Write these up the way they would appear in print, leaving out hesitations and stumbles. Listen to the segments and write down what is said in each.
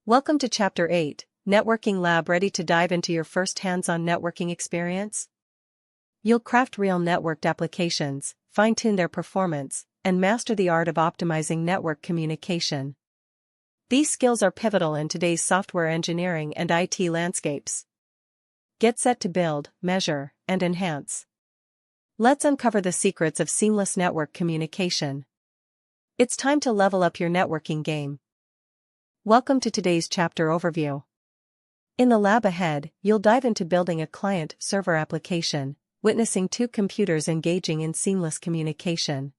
Welcome to Chapter 8, Networking Lab. Ready to dive into your first hands-on networking experience? You'll craft real networked applications, fine-tune their performance, and master the art of optimizing network communication. These skills are pivotal in today's software engineering and IT landscapes. Get set to build, measure, and enhance. Let's uncover the secrets of seamless network communication. It's time to level up your networking game. Welcome to today's chapter overview. In the lab ahead, you'll dive into building a client-server application, witnessing two computers engaging in seamless communication.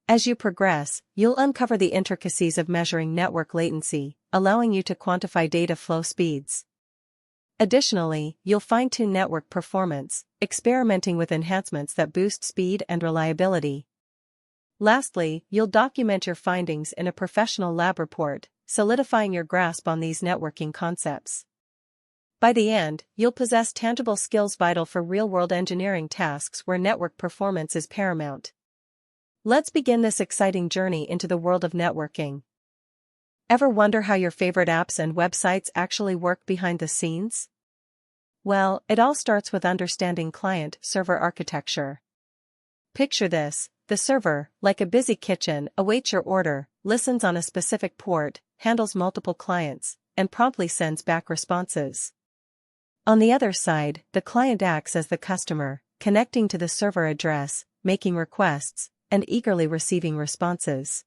As you progress, you'll uncover the intricacies of measuring network latency, allowing you to quantify data flow speeds. Additionally, you'll fine-tune network performance, experimenting with enhancements that boost speed and reliability. Lastly, you'll document your findings in a professional lab report, solidifying your grasp on these networking concepts. By the end, you'll possess tangible skills vital for real-world engineering tasks where network performance is paramount. Let's begin this exciting journey into the world of networking. Ever wonder how your favorite apps and websites actually work behind the scenes? Well, it all starts with understanding client-server architecture. Picture this: the server, like a busy kitchen, awaits your order, listens on a specific port, handles multiple clients, and promptly sends back responses. On the other side, the client acts as the customer, connecting to the server address, making requests, and eagerly receiving responses.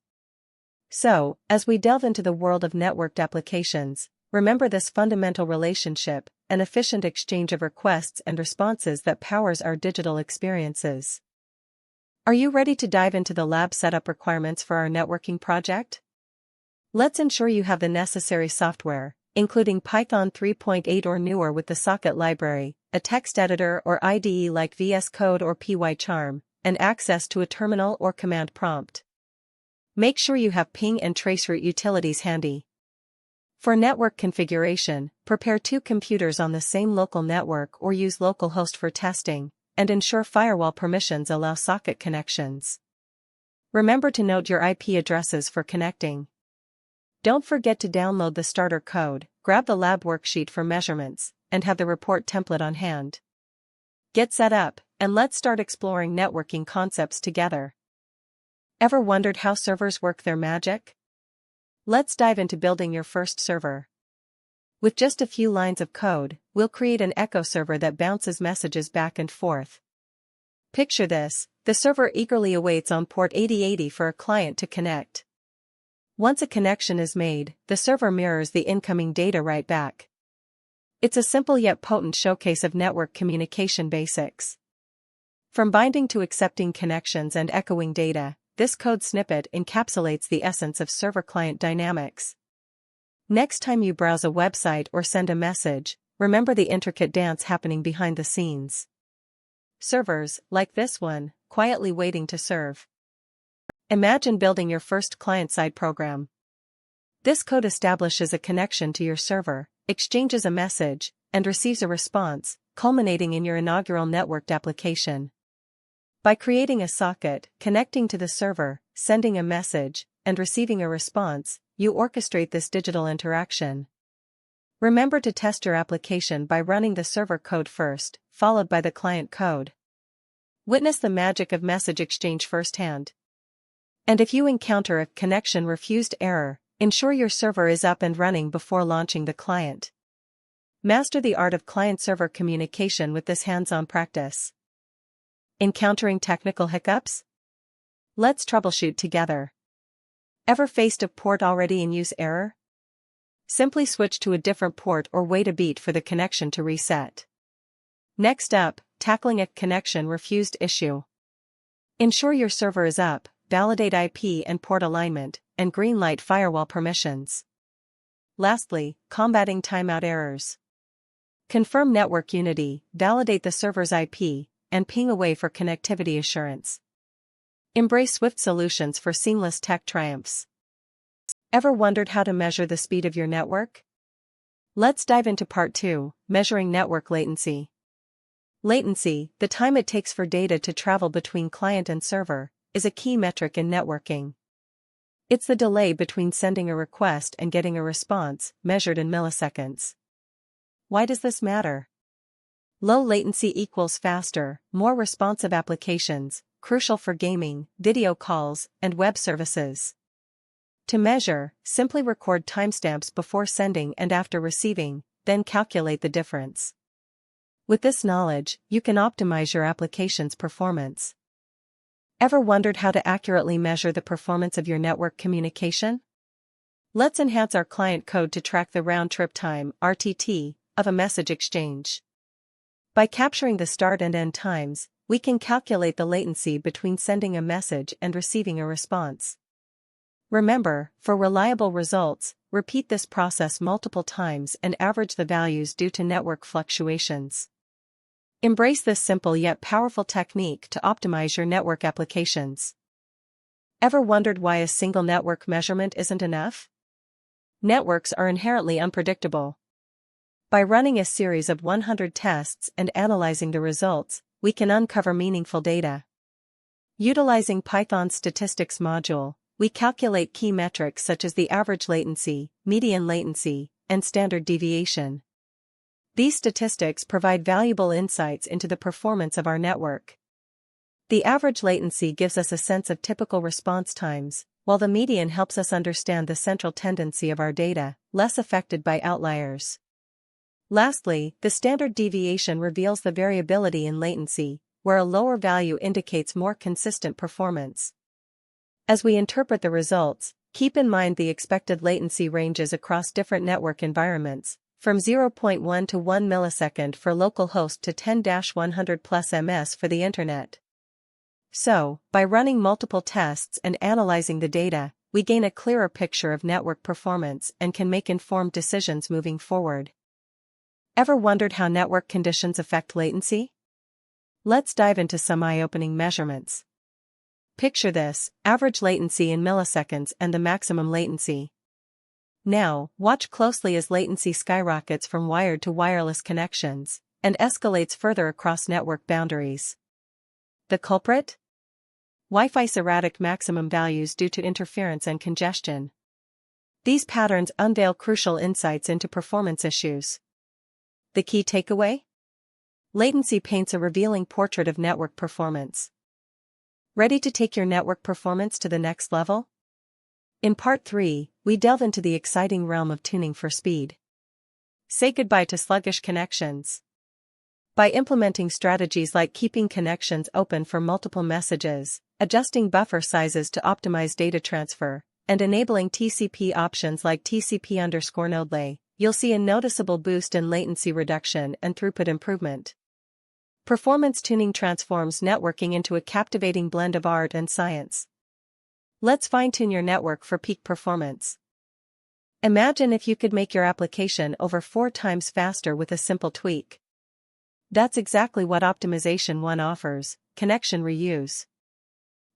So, as we delve into the world of networked applications, remember this fundamental relationship: an efficient exchange of requests and responses that powers our digital experiences. Are you ready to dive into the lab setup requirements for our networking project? Let's ensure you have the necessary software, including Python 3.8 or newer with the Socket library, a text editor or IDE like VS Code or PyCharm, and access to a terminal or command prompt. Make sure you have ping and traceroute utilities handy. For network configuration, prepare two computers on the same local network or use localhost for testing, and ensure firewall permissions allow socket connections. Remember to note your IP addresses for connecting. Don't forget to download the starter code, grab the lab worksheet for measurements, and have the report template on hand. Get set up, and let's start exploring networking concepts together. Ever wondered how servers work their magic? Let's dive into building your first server. With just a few lines of code, we'll create an echo server that bounces messages back and forth. Picture this: the server eagerly awaits on port 8080 for a client to connect. Once a connection is made, the server mirrors the incoming data right back. It's a simple yet potent showcase of network communication basics. From binding to accepting connections and echoing data, this code snippet encapsulates the essence of server-client dynamics. Next time you browse a website or send a message, remember the intricate dance happening behind the scenes. Servers, like this one, quietly waiting to serve. Imagine building your first client-side program. This code establishes a connection to your server, exchanges a message, and receives a response, culminating in your inaugural networked application. By creating a socket, connecting to the server, sending a message, and receiving a response, you orchestrate this digital interaction. Remember to test your application by running the server code first, followed by the client code. Witness the magic of message exchange firsthand. And if you encounter a connection refused error, ensure your server is up and running before launching the client. Master the art of client-server communication with this hands-on practice. Encountering technical hiccups? Let's troubleshoot together. Ever faced a port already in use error? Simply switch to a different port or wait a beat for the connection to reset. Next up, tackling a connection refused issue. Ensure your server is up, validate IP and port alignment, and greenlight firewall permissions. Lastly, combating timeout errors. Confirm network unity, validate the server's IP, and ping away for connectivity assurance. Embrace Swift solutions for seamless tech triumphs. Ever wondered how to measure the speed of your network? Let's dive into part 2, measuring network latency. Latency, the time it takes for data to travel between client and server, is a key metric in networking. It's the delay between sending a request and getting a response, measured in milliseconds. Why does this matter? Low latency equals faster, more responsive applications, crucial for gaming, video calls, and web services. To measure, simply record timestamps before sending and after receiving, then calculate the difference. With this knowledge, you can optimize your application's performance. Ever wondered how to accurately measure the performance of your network communication? Let's enhance our client code to track the round-trip time, RTT, of a message exchange. By capturing the start and end times, we can calculate the latency between sending a message and receiving a response. Remember, for reliable results, repeat this process multiple times and average the values due to network fluctuations. Embrace this simple yet powerful technique to optimize your network applications. Ever wondered why a single network measurement isn't enough? Networks are inherently unpredictable. By running a series of 100 tests and analyzing the results, we can uncover meaningful data. Utilizing Python's statistics module, we calculate key metrics such as the average latency, median latency, and standard deviation. These statistics provide valuable insights into the performance of our network. The average latency gives us a sense of typical response times, while the median helps us understand the central tendency of our data, less affected by outliers. Lastly, the standard deviation reveals the variability in latency, where a lower value indicates more consistent performance. As we interpret the results, keep in mind the expected latency ranges across different network environments, from 0.1 to 1 millisecond for local host to 10-100 plus ms for the internet. So, by running multiple tests and analyzing the data, we gain a clearer picture of network performance and can make informed decisions moving forward. Ever wondered how network conditions affect latency? Let's dive into some eye-opening measurements. Picture this: average latency in milliseconds and the maximum latency. Now, watch closely as latency skyrockets from wired to wireless connections, and escalates further across network boundaries. The culprit? Wi-Fi's erratic maximum values due to interference and congestion. These patterns unveil crucial insights into performance issues. The key takeaway? Latency paints a revealing portrait of network performance. Ready to take your network performance to the next level? In Part 3, we delve into the exciting realm of tuning for speed. Say goodbye to sluggish connections. By implementing strategies like keeping connections open for multiple messages, adjusting buffer sizes to optimize data transfer, and enabling TCP options like TCP_node, you'll see a noticeable boost in latency reduction and throughput improvement. Performance tuning transforms networking into a captivating blend of art and science. Let's fine-tune your network for peak performance. Imagine if you could make your application over 4 times faster with a simple tweak. That's exactly what Optimization One offers: connection reuse.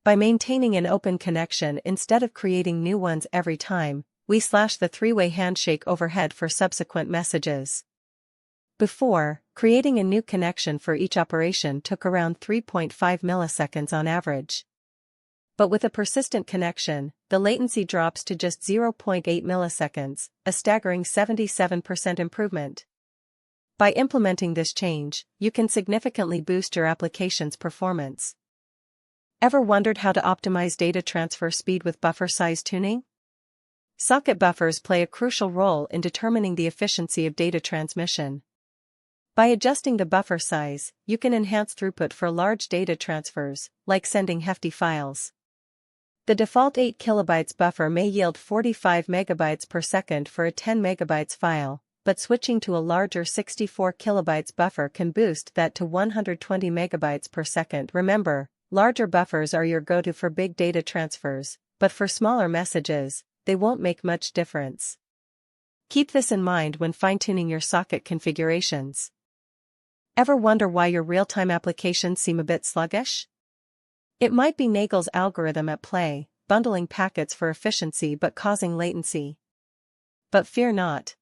By maintaining an open connection instead of creating new ones every time, we slash the three-way handshake overhead for subsequent messages. Before, creating a new connection for each operation took around 3.5 milliseconds on average. But with a persistent connection, the latency drops to just 0.8 milliseconds, a staggering 77% improvement. By implementing this change, you can significantly boost your application's performance. Ever wondered how to optimize data transfer speed with buffer size tuning? Socket buffers play a crucial role in determining the efficiency of data transmission. By adjusting the buffer size, you can enhance throughput for large data transfers, like sending hefty files. The default 8 kilobytes buffer may yield 45 megabytes per second for a 10 megabytes file, but switching to a larger 64 kilobytes buffer can boost that to 120 megabytes per second. Remember, larger buffers are your go-to for big data transfers, but for smaller messages, they won't make much difference. Keep this in mind when fine-tuning your socket configurations. Ever wonder why your real-time applications seem a bit sluggish? It might be Nagel's algorithm at play, bundling packets for efficiency but causing latency. But fear not.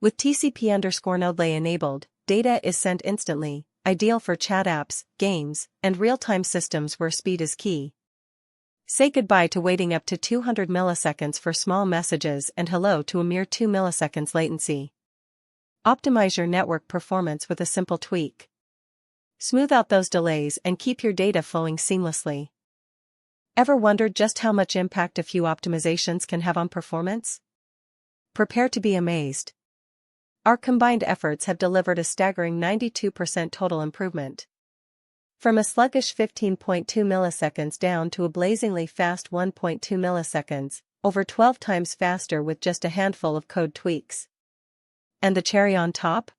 With TCP_node enabled, data is sent instantly, ideal for chat apps, games, and real-time systems where speed is key. Say goodbye to waiting up to 200 milliseconds for small messages and hello to a mere 2 milliseconds latency. Optimize your network performance with a simple tweak. Smooth out those delays and keep your data flowing seamlessly. Ever wondered just how much impact a few optimizations can have on performance? Prepare to be amazed. Our combined efforts have delivered a staggering 92% total improvement. From a sluggish 15.2 milliseconds down to a blazingly fast 1.2 milliseconds, over 12 times faster with just a handful of code tweaks. And the cherry on top?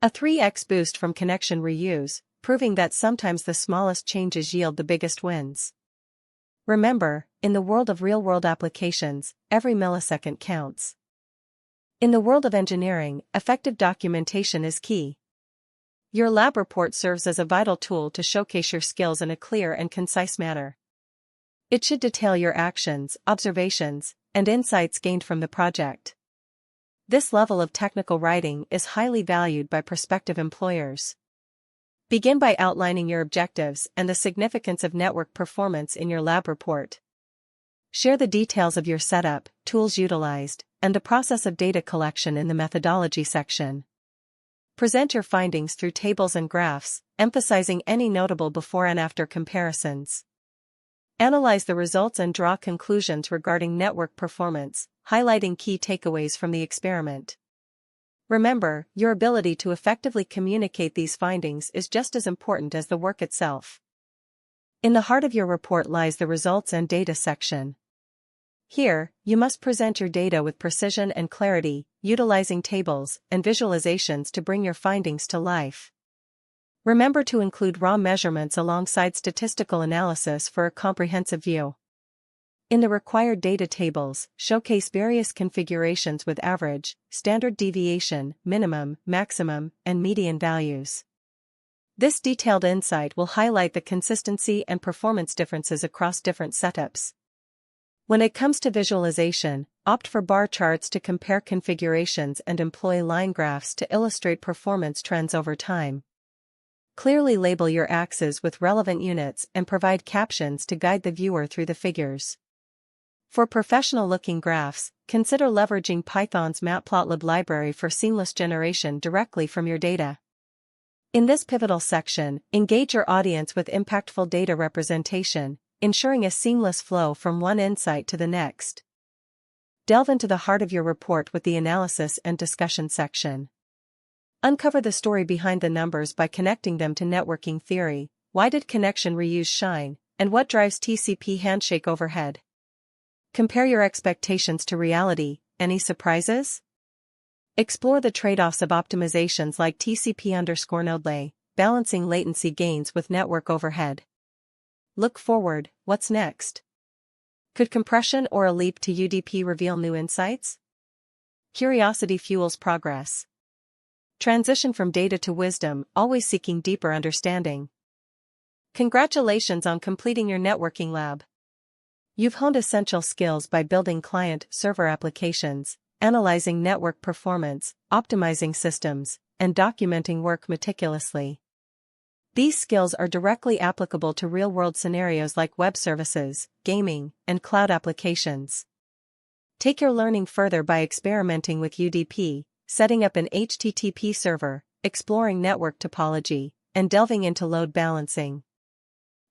A 3x boost from connection reuse, proving that sometimes the smallest changes yield the biggest wins. Remember, in the world of real-world applications, every millisecond counts. In the world of engineering, effective documentation is key. Your lab report serves as a vital tool to showcase your skills in a clear and concise manner. It should detail your actions, observations, and insights gained from the project. This level of technical writing is highly valued by prospective employers. Begin by outlining your objectives and the significance of network performance in your lab report. Share the details of your setup, tools utilized, and the process of data collection in the methodology section. Present your findings through tables and graphs, emphasizing any notable before and after comparisons. Analyze the results and draw conclusions regarding network performance, highlighting key takeaways from the experiment. Remember, your ability to effectively communicate these findings is just as important as the work itself. In the heart of your report lies the results and data section. Here, you must present your data with precision and clarity, utilizing tables and visualizations to bring your findings to life. Remember to include raw measurements alongside statistical analysis for a comprehensive view. In the required data tables, showcase various configurations with average, standard deviation, minimum, maximum, and median values. This detailed insight will highlight the consistency and performance differences across different setups. When it comes to visualization, opt for bar charts to compare configurations and employ line graphs to illustrate performance trends over time. Clearly label your axes with relevant units and provide captions to guide the viewer through the figures. For professional-looking graphs, consider leveraging Python's Matplotlib library for seamless generation directly from your data. In this pivotal section, engage your audience with impactful data representation, ensuring a seamless flow from one insight to the next. Delve into the heart of your report with the analysis and discussion section. Uncover the story behind the numbers by connecting them to networking theory. Why did connection reuse shine, and what drives TCP handshake overhead? Compare your expectations to reality. Any surprises? Explore the trade-offs of optimizations like TCP_node, balancing latency gains with network overhead. Look forward, what's next? Could compression or a leap to UDP reveal new insights? Curiosity fuels progress. Transition from data to wisdom, always seeking deeper understanding. Congratulations on completing your networking lab. You've honed essential skills by building client-server applications, analyzing network performance, optimizing systems, and documenting work meticulously. These skills are directly applicable to real-world scenarios like web services, gaming, and cloud applications. Take your learning further by experimenting with UDP, setting up an HTTP server, exploring network topology, and delving into load balancing.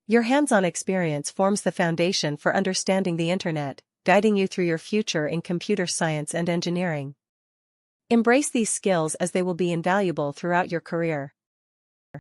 Your hands-on experience forms the foundation for understanding the Internet, guiding you through your future in computer science and engineering. Embrace these skills as they will be invaluable throughout your career.